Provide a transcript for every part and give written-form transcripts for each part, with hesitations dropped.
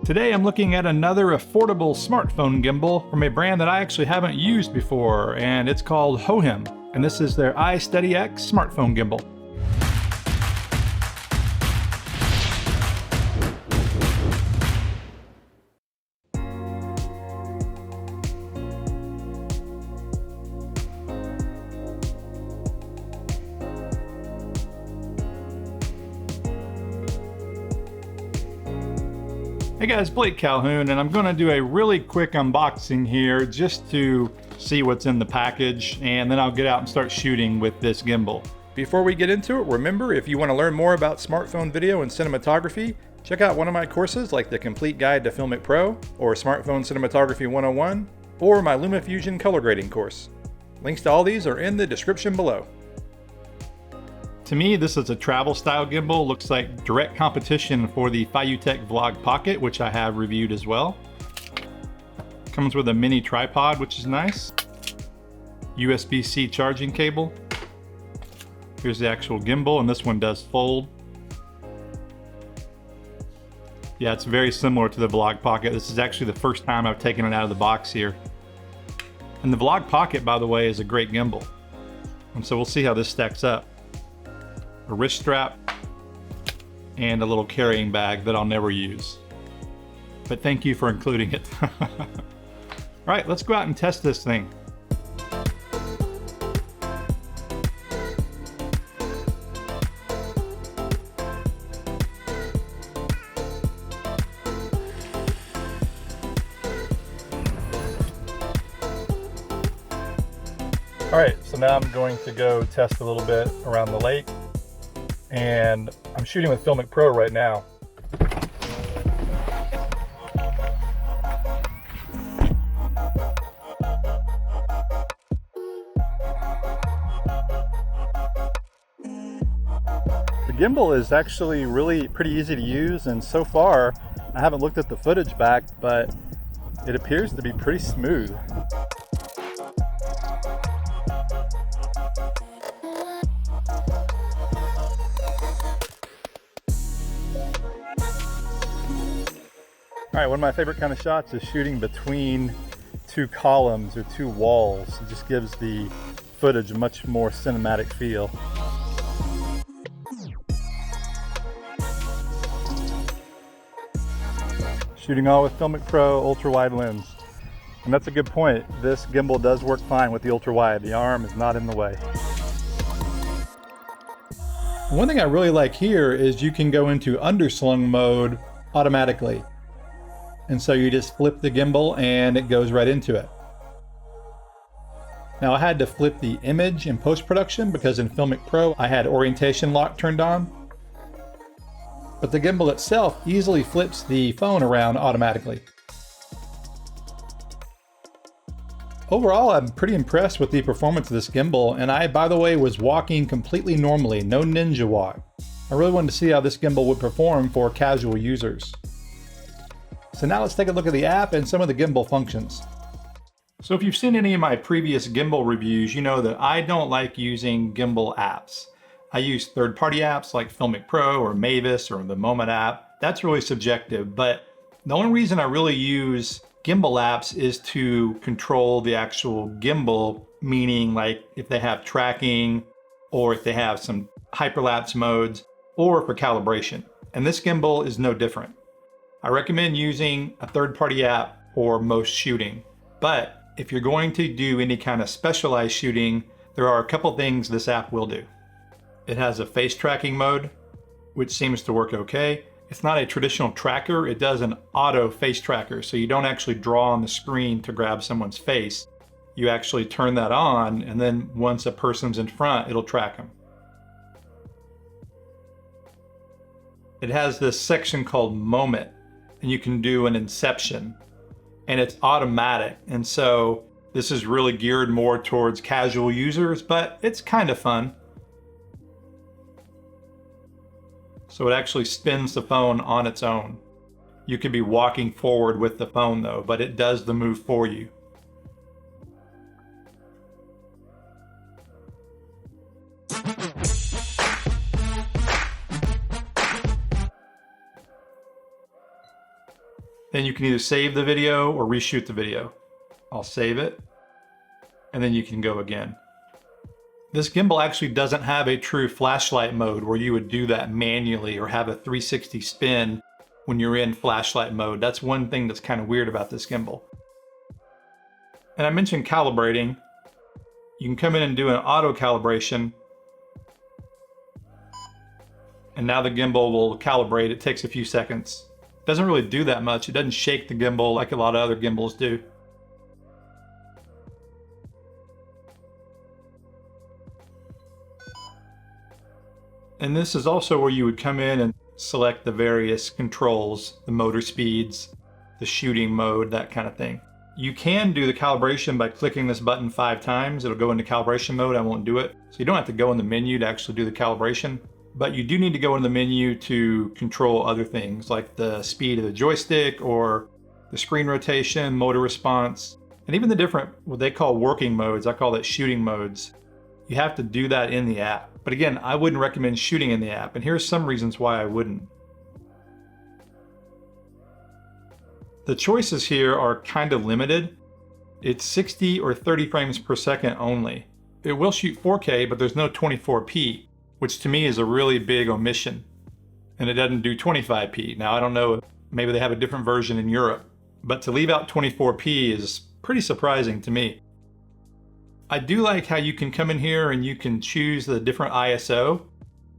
Today I'm looking at another affordable smartphone gimbal from a brand that I actually haven't used before, and it's called Hohem, and this is their iSteady X smartphone gimbal. Hey guys, Blake Calhoun, and I'm going to do a really quick unboxing here just to see what's in the package, and then I'll get out and start shooting with this gimbal. Before we get into it, remember, if you want to learn more about smartphone video and cinematography, check out one of my courses like the Complete Guide to FiLMiC Pro, or Smartphone Cinematography 101, or my LumaFusion color grading course. Links to all these are in the description below. To me, this is a travel style gimbal. Looks like direct competition for the FiLMiC Vlog Pocket, which I have reviewed as well. Comes with a mini tripod, which is nice. USB-C charging cable. Here's the actual gimbal, and this one does fold. Yeah, it's very similar to the Vlog Pocket. This is actually the first time I've taken it out of the box here. And the Vlog Pocket, by the way, is a great gimbal. And so we'll see how this stacks up. A wrist strap, and a little carrying bag that I'll never use. But thank you for including it. All right, let's go out and test this thing. All right, so now I'm going to go test a little bit around the lake. And I'm shooting with FiLMiC Pro right now. The gimbal is actually really pretty easy to use, and so far I haven't looked at the footage back, but it appears to be pretty smooth. All right, one of my favorite kind of shots is shooting between two columns or two walls. It just gives the footage a much more cinematic feel. Shooting all with FiLMiC Pro ultra wide lens. And that's a good point. This gimbal does work fine with the ultra wide. The arm is not in the way. One thing I really like here is you can go into underslung mode automatically. And so you just flip the gimbal and it goes right into it. Now I had to flip the image in post-production because in FiLMiC Pro I had orientation lock turned on. But the gimbal itself easily flips the phone around automatically. Overall, I'm pretty impressed with the performance of this gimbal, and I, by the way, was walking completely normally, no ninja walk. I really wanted to see how this gimbal would perform for casual users. So now let's take a look at the app and some of the gimbal functions. So if you've seen any of my previous gimbal reviews, you know that I don't like using gimbal apps. I use third-party apps like FiLMiC Pro or Mavis or the Moment app. That's really subjective, but the only reason I really use gimbal apps is to control the actual gimbal, meaning like if they have tracking or if they have some hyperlapse modes or for calibration. And this gimbal is no different. I recommend using a third-party app for most shooting, but if you're going to do any kind of specialized shooting, there are a couple things this app will do. It has a face tracking mode, which seems to work okay. It's not a traditional tracker, it does an auto face tracker, so you don't actually draw on the screen to grab someone's face. You actually turn that on, and then once a person's in front, it'll track them. It has this section called Moment, and you can do an inception, and it's automatic, and so this is really geared more towards casual users, but it's kind of fun. So it actually spins the phone on its own. You could be walking forward with the phone though, but it does the move for you. Then you can either save the video or reshoot the video. I'll save it, and then you can go again. This gimbal actually doesn't have a true flashlight mode where you would do that manually or have a 360 spin when you're in flashlight mode. That's one thing that's kind of weird about this gimbal. And I mentioned calibrating. You can come in and do an auto calibration. And now the gimbal will calibrate. It takes a few seconds. It doesn't really do that much. It doesn't shake the gimbal like a lot of other gimbals do. And this is also where you would come in and select the various controls, the motor speeds, the shooting mode, that kind of thing. You can do the calibration by clicking this button 5 times. It'll go into calibration mode. I won't do it. So you don't have to go in the menu to actually do the calibration, but you do need to go in the menu to control other things like the speed of the joystick or the screen rotation, motor response, and even the different, what they call working modes. I call it shooting modes. You have to do that in the app. But again, I wouldn't recommend shooting in the app, and here's some reasons why I wouldn't. The choices here are kind of limited. It's 60 or 30 frames per second only. It will shoot 4K, but there's no 24p, which to me is a really big omission. And it doesn't do 25p. Now, I don't know, maybe they have a different version in Europe, but to leave out 24p is pretty surprising to me. I do like how you can come in here and you can choose the different ISO.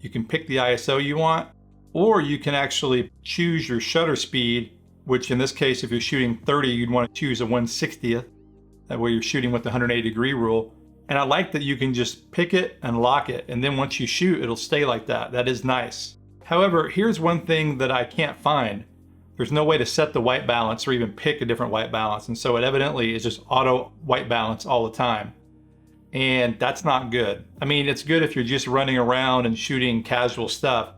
You can pick the ISO you want, or you can actually choose your shutter speed, which in this case, if you're shooting 30, you'd want to choose a 1/60th. That way you're shooting with the 180-degree rule. And I like that you can just pick it and lock it, and then once you shoot, it'll stay like that. That is nice. However, here's one thing that I can't find. There's no way to set the white balance or even pick a different white balance, and so it evidently is just auto white balance all the time. And that's not good. I mean, it's good if you're just running around and shooting casual stuff,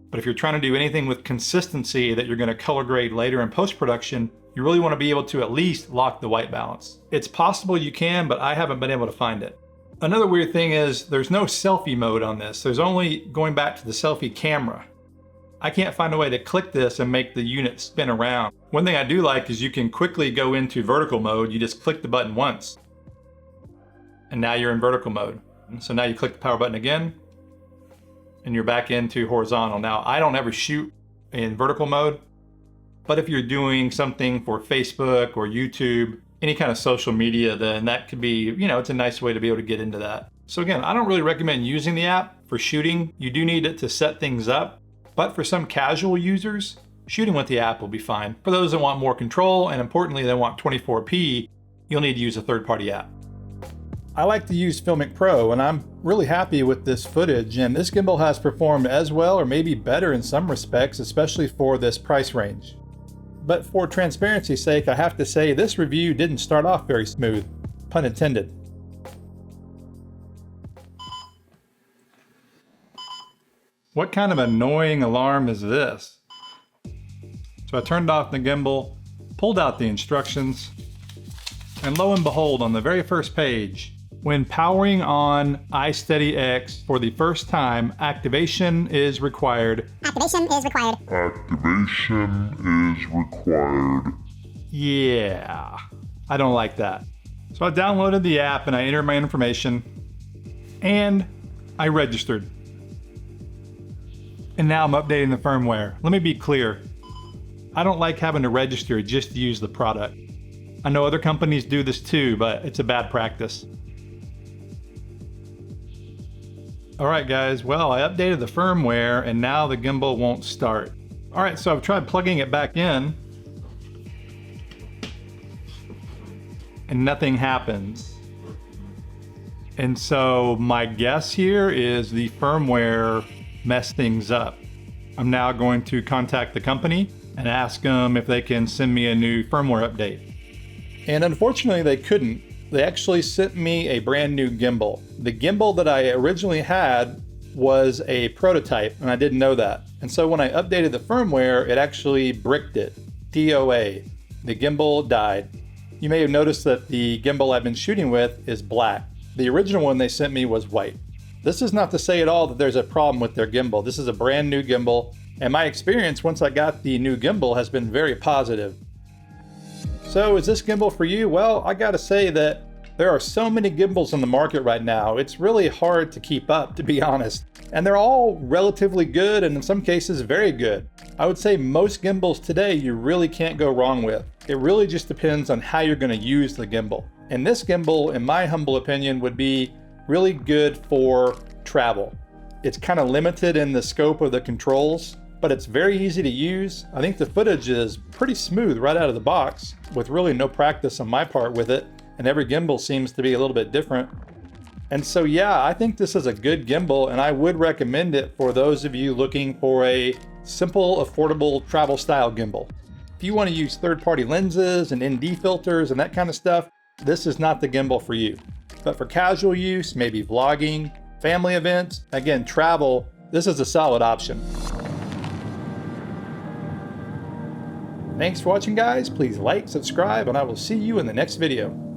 but if you're trying to do anything with consistency that you're going to color grade later in post-production, you really want to be able to at least lock the white balance. It's possible you can, but I haven't been able to find it. Another weird thing is there's no selfie mode on this. There's only going back to the selfie camera. I can't find a way to click this and make the unit spin around. One thing I do like is you can quickly go into vertical mode. You just click the button once, and now you're in vertical mode. So now you click the power button again, and you're back into horizontal. Now, I don't ever shoot in vertical mode, but if you're doing something for Facebook or YouTube, any kind of social media, then that could be, it's a nice way to be able to get into that. So again, I don't really recommend using the app for shooting. You do need it to set things up, but for some casual users, shooting with the app will be fine. For those that want more control, and importantly, they want 24p, you'll need to use a third-party app. I like to use FiLMiC Pro, and I'm really happy with this footage, and this gimbal has performed as well or maybe better in some respects, especially for this price range. But for transparency's sake, I have to say this review didn't start off very smooth, pun intended. What kind of annoying alarm is this? So I turned off the gimbal, pulled out the instructions, and lo and behold, on the very first page, when powering on iSteady X for the first time, activation is required. Activation is required. Activation is required. Yeah, I don't like that. So I downloaded the app and I entered my information and I registered. And now I'm updating the firmware. Let me be clear. I don't like having to register just to use the product. I know other companies do this too, but it's a bad practice. All right, guys, well, I updated the firmware and now the gimbal won't start. All right, so I've tried plugging it back in and nothing happens. And so my guess here is the firmware messed things up. I'm now going to contact the company and ask them if they can send me a new firmware update. And unfortunately they couldn't. They actually sent me a brand new gimbal. The gimbal that I originally had was a prototype, and I didn't know that. And so when I updated the firmware, it actually bricked it. DOA. The gimbal died. You may have noticed that the gimbal I've been shooting with is black. The original one they sent me was white. This is not to say at all that there's a problem with their gimbal. This is a brand new gimbal, and my experience once I got the new gimbal has been very positive. So is this gimbal for you? Well, I gotta say that there are so many gimbals on the market right now, it's really hard to keep up, to be honest. And they're all relatively good, and in some cases very good. I would say most gimbals today you really can't go wrong with. It really just depends on how you're gonna use the gimbal. And this gimbal, in my humble opinion, would be really good for travel. It's kind of limited in the scope of the controls, but it's very easy to use. I think the footage is pretty smooth right out of the box, with really no practice on my part with it. And every gimbal seems to be a little bit different. And so yeah, I think this is a good gimbal, and I would recommend it for those of you looking for a simple, affordable travel style gimbal. If you want to use third-party lenses and ND filters and that kind of stuff, this is not the gimbal for you. But for casual use, maybe vlogging, family events, again, travel, this is a solid option. Thanks for watching, guys. Please like, subscribe, and I will see you in the next video.